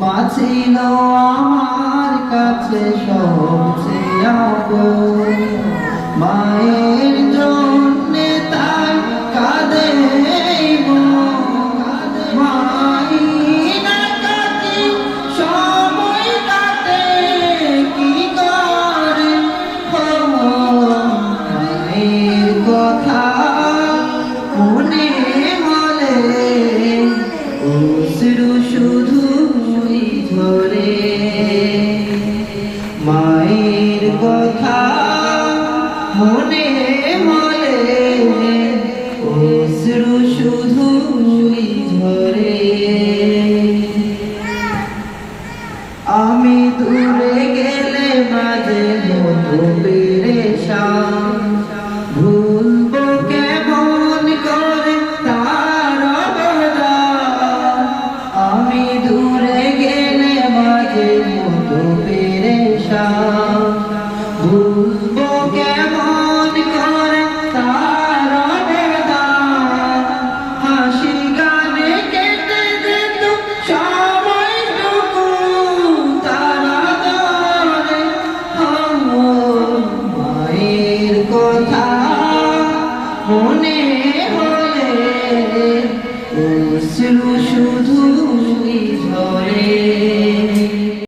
মা ছিল আমার কাছে সবচেয়ে আপন, মায়ের জন্য তাই কাঁদে মন। মাই না কাঁদি সময় কাটে কি করে, মায়ের কথা মনে হলে অশ্রু শুধুই ঝরে। মায়ের কথা মনে হলে অশ্রু শুধুই ঝরে। আমি দূরে গেলে মাঝে মতো পেরেশান, ভুলবো কেমন করে তার অবদান। আমি দূরে গেলে মাঝে মতো পেরেশান, ভুলবো কেমন করে তার অবদান। হাসি গানে কেটে যেত সময়টুকু তারা ধরে। মায়ের কথা মনে হলে অশ্রু শুধু